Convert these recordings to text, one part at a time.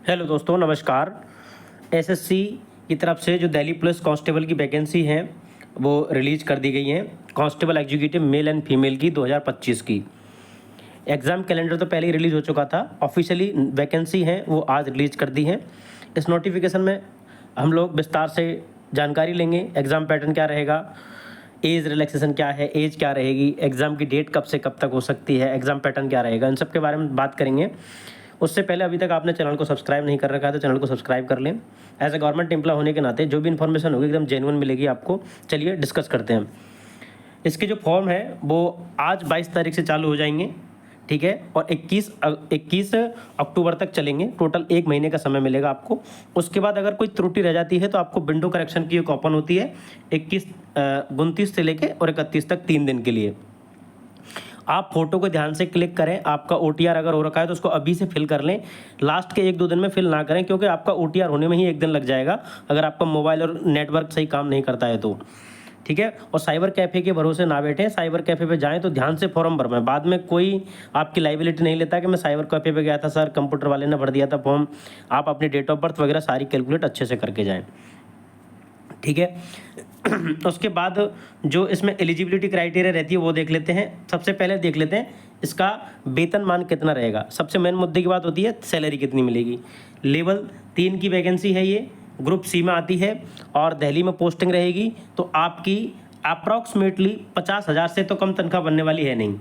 Hello दोस्तों, नमस्कार। SSC की तरफ से जो दिल्ली पुलिस कांस्टेबल की वैकेंसी है वो रिलीज़ कर दी गई है। Constable executive male and female की 2025 की एग्ज़ाम कैलेंडर तो पहले ही रिलीज़ हो चुका था। ऑफिशियली वैकेंसी है वो आज रिलीज़ कर दी है। इस नोटिफिकेशन में हम लोग विस्तार से जानकारी लेंगे। एग्ज़ाम पैटर्न क्या रहेगा, एज रिलैक्सेशन क्या है, एज क्या रहेगी, एग्ज़ाम की डेट कब से कब तक हो सकती है, एग्ज़ाम पैटर्न क्या रहेगा, इन सब के बारे में बात करेंगे। उससे पहले अभी तक आपने चैनल को सब्सक्राइब नहीं कर रखा है तो चैनल को सब्सक्राइब कर लें। एज ए गवर्नमेंट एम्प्लॉय होने के नाते जो भी इन्फॉर्मेशन होगी एकदम जेन्युइन मिलेगी आपको। चलिए डिस्कस करते हैं। इसके जो फॉर्म है वो आज 22 तारीख से चालू हो जाएंगे, ठीक है, और 21 अक्टूबर तक चलेंगे। टोटल 1 महीने का समय मिलेगा आपको। उसके बाद अगर कोई त्रुटि रह जाती है तो आपको विंडो करेक्शन की एक ओपन होती है 29 से लेके और 31 तक 3 दिन के लिए। आप फोटो को ध्यान से क्लिक करें। आपका ओटीआर अगर हो रखा है तो उसको अभी से फिल कर लें। लास्ट के 1-2 दिन में फिल ना करें क्योंकि आपका ओटीआर होने में ही 1 दिन लग जाएगा अगर आपका मोबाइल और नेटवर्क सही काम नहीं करता है तो, ठीक है। और साइबर कैफ़े के भरोसे ना बैठें। साइबर कैफ़े पे जाएं तो ध्यान से फॉर्म भरवाएं। बाद में कोई आपकी लाइबिलिटी नहीं लेता कि मैं साइबर कैफ़े पे गया था सर, कंप्यूटर वाले ने भर दिया था फॉर्म। आप अपनी डेट ऑफ बर्थ वगैरह सारी कैलकुलेट अच्छे से करके जाएँ, ठीक है। उसके बाद जो इसमें एलिजिबिलिटी क्राइटेरिया रहती है वो देख लेते हैं। सबसे पहले देख लेते हैं इसका वेतनमान कितना रहेगा। सबसे मेन मुद्दे की बात होती है सैलरी कितनी मिलेगी। लेवल 3 की वैकेंसी है ये, ग्रुप सी में आती है और दिल्ली में पोस्टिंग रहेगी। तो आपकी अप्रॉक्सीमेटली 50,000 से तो कम तनख्वाह बनने वाली है नहीं,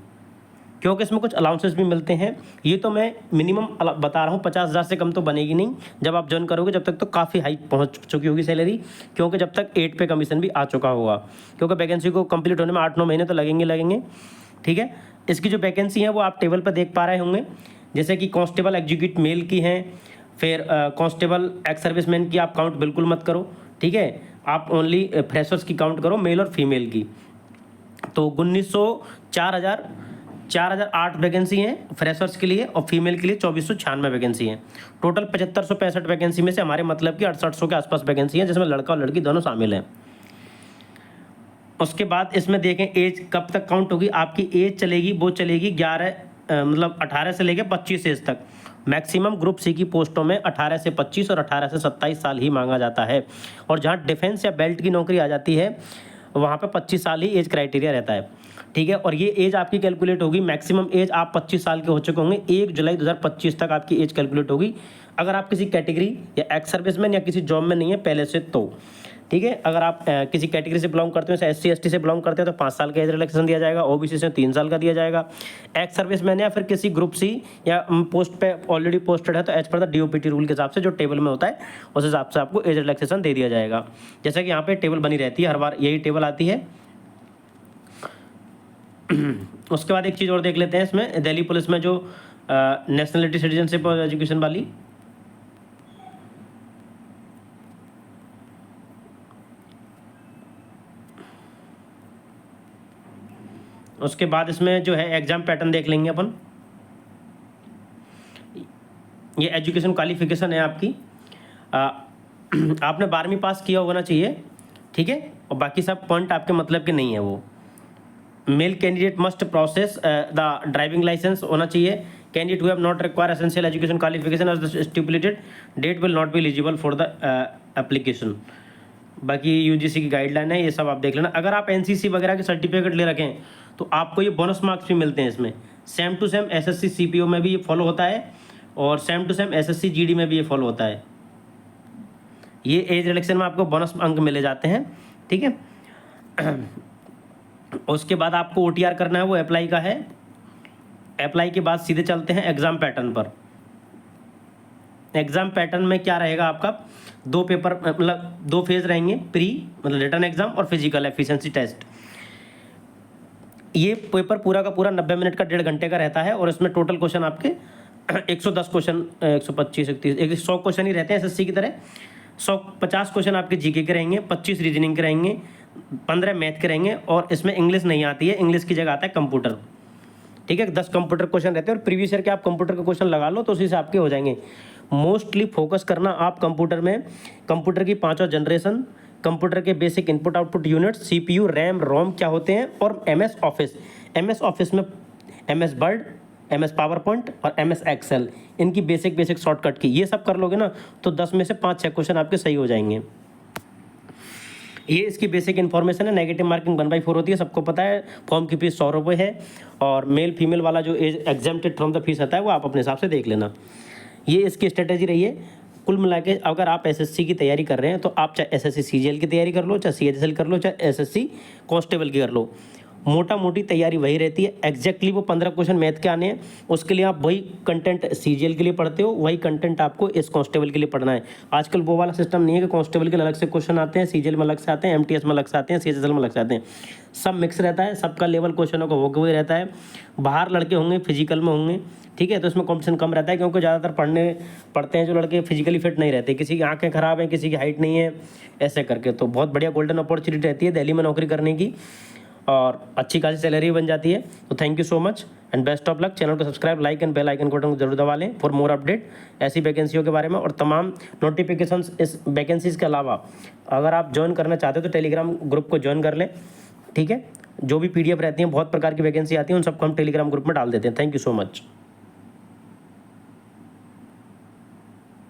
क्योंकि इसमें कुछ अलाउंसेस भी मिलते हैं। ये तो मैं मिनिमम बता रहा हूँ, 50,000 से कम तो बनेगी नहीं। जब आप ज्वाइन करोगे जब तक तो काफ़ी हाई पहुँच चुकी होगी सैलरी, क्योंकि जब तक 8 पे कमीशन भी आ चुका होगा, क्योंकि वैकेंसी को कंप्लीट होने में 8-9 महीने तो लगेंगे, ठीक है। इसकी जो वैकेंसी है वो आप टेबल पर देख पा रहे होंगे, जैसे कि कांस्टेबल एग्जीक्यूटिव मेल की हैं, फिर कांस्टेबल एक्स सर्विसमैन की आप काउंट बिल्कुल मत करो, ठीक है। आप ओनली फ्रेशर्स की काउंट करो, मेल और फीमेल की। तो 4,8 वैकेंसी हैं फ्रेशर्स के लिए और फीमेल के लिए 2,496 वैकेंसी हैं। टोटल 7,565 वैकेंसी में से हमारे मतलब कि 6,800 के आसपास वैकेंसी हैं, जिसमें लड़का और लड़की दोनों शामिल हैं। उसके बाद इसमें देखें एज कब तक काउंट होगी। आपकी एज चलेगी 18 से लेकर 25 एज तक। मैक्सिमम ग्रुप सी की पोस्टों में 18 से 25 और 18 से 27 साल ही मांगा जाता है। और जहाँ डिफेंस या बेल्ट की नौकरी आ जाती है वहाँ पे 25 साल ही एज क्राइटेरिया रहता है, ठीक है। और ये एज आपकी कैलकुलेट होगी, मैक्सिमम एज आप 25 साल के हो चुके होंगे 1 जुलाई 2025 तक आपकी एज कैलकुलेट होगी। अगर आप किसी कैटेगरी या एक्स सर्विसमैन या किसी जॉब में नहीं है पहले से तो, ठीक है। अगर आप किसी कैटेगरी से बिलोंग करते हो, जैसे SC ST से बिलोंग करते हो तो 5 साल का एज रिलैक्सेशन दिया जाएगा। OBC से 3 साल का दिया जाएगा। एक्स सर्विसमैन या फिर किसी ग्रुप सी या पोस्ट पे ऑलरेडी पोस्टेड है तो as per the DOPT rule के हिसाब से जो टेबल में होता है उस हिसाब से आपको एज रिलैक्सेशन दे दिया जाएगा। जैसा कि यहाँ पे टेबल बनी रहती है, हर बार यही टेबल आती है। उसके बाद एक चीज़ और देख लेते हैं इसमें, दिल्ली पुलिस में जो नेशनलिटी सिटीजनशिप और एजुकेशन वाली, उसके बाद इसमें जो है एग्जाम पैटर्न देख लेंगे अपन। ये एजुकेशन क्वालिफिकेशन है आपकी, आपने 12वीं पास किया होना चाहिए, ठीक है। और बाकी सब पॉइंट आपके मतलब के नहीं है वो। Male candidate must process the driving licence होना चाहिए। Candidate who have not require essential education qualification as the stipulated date will not be eligible for the application. बाकी UGC की गाइडलाइन है, ये सब आप देख लेना। अगर आप NCC वगैरह के सर्टिफिकेट ले रखें तो आपको ये बोनस मार्क्स भी मिलते हैं इसमें। Same to same SSC CPO में भी ये फॉलो होता है और same to same SSC GD में भी ये फॉलो होता है। ये एज रिलेक्शन में आपको बोनस अंक मिले जाते हैं, ठीक है। उसके बाद आपको OTR करना है, वो अप्लाई का है। अप्लाई के बाद सीधे चलते हैं एग्ज़ाम पैटर्न पर। एग्ज़ाम पैटर्न में क्या रहेगा आपका, 2 पेपर मतलब 2 फेज रहेंगे, प्री मतलब रिटन एग्जाम और फिजिकल एफिशिएंसी टेस्ट। ये पेपर पूरा का पूरा 90 मिनट का 1.5 घंटे का रहता है और इसमें टोटल क्वेश्चन आपके 110 क्वेश्चन, 125 100 क्वेश्चन ही रहते हैं SSC की तरह। 150 क्वेश्चन आपके GK के रहेंगे, 25 रीजनिंग के रहेंगे, 15 मैथ के रहेंगे और इसमें इंग्लिश नहीं आती है, इंग्लिश की जगह आता है कंप्यूटर, ठीक है। 10 कंप्यूटर क्वेश्चन रहते हैं और प्रीवियस ईयर के आप कंप्यूटर के क्वेश्चन लगा लो तो उसी से आपके हो जाएंगे। मोस्टली फोकस करना आप कंप्यूटर में, कंप्यूटर की 5वां जनरेशन, कंप्यूटर के basic input output unit, CPU, RAM, ROM क्या होते हैं और MS ऑफिस में MS word, MS power point और MS एक्सेल, इनकी बेसिक शॉर्टकट की, ये सब कर लोगे ना तो 10 में से 5-6 क्वेश्चन आपके सही हो जाएंगे। ये इसकी बेसिक इन्फॉर्मेशन है। नेगेटिव मार्किंग 1/4 होती है, सबको पता है। फॉर्म की फीस 100 रुपये है, और मेल फीमेल वाला जो एग्जेम्प्टेड फ्रॉम द फीस आता है वो आप अपने हिसाब से देख लेना। ये इसकी स्ट्रेटेजी रही है। कुल मिला के अगर आप एसएससी की तैयारी कर रहे हैं तो आप चाहे एसएससी सीजीएल की तैयारी कर लो, चाहे सीएचएसएल कर लो, चाहे एसएससी कांस्टेबल की कर लो, मोटा मोटी तैयारी वही रहती है। एग्जैक्टली वो 15 क्वेश्चन मैथ के आने हैं, उसके लिए आप वही कंटेंट सीजीएल के लिए पढ़ते हो, वही कंटेंट आपको इस कांस्टेबल के लिए पढ़ना है। आजकल वो वाला सिस्टम नहीं है कि कांस्टेबल के अलग से क्वेश्चन आते हैं, सीजीएल में अलग से आते हैं, एमटीएस में अलग से आते हैं, सीएचएसएल में अलग से आते हैं। सब मिक्स रहता है, सबका लेवल क्वेश्चनों का वो वही रहता है। बाहर लड़के होंगे, फिजिकल में होंगे, ठीक है, तो इसमें कॉम्पिटिशन कम रहता है, क्योंकि ज़्यादातर पढ़ते हैं जो लड़के फिजिकली फिट नहीं रहते, किसी की आंखें खराब हैं, किसी की हाइट नहीं है, ऐसे करके। तो बहुत बढ़िया गोल्डन अपॉर्चुनिटी रहती है दिल्ली में नौकरी करने की, और अच्छी खासी सैलरी बन जाती है। तो thank you so much and best of luck. Channel को subscribe, like and bell icon button को जरूर दबा लें फॉर मोर अपडेट ऐसी वैकेंसियों के बारे में, और तमाम नोटिफिकेशंस इस वैकेंसीज़ के अलावा अगर आप ज्वाइन करना चाहते हो तो टेलीग्राम ग्रुप को ज्वाइन कर लें, ठीक है। जो भी PDF रहती हैं, बहुत प्रकार की वैकेंसी आती है, उन सबको हम टेलीग्राम ग्रुप में डाल देते हैं। Thank you so much.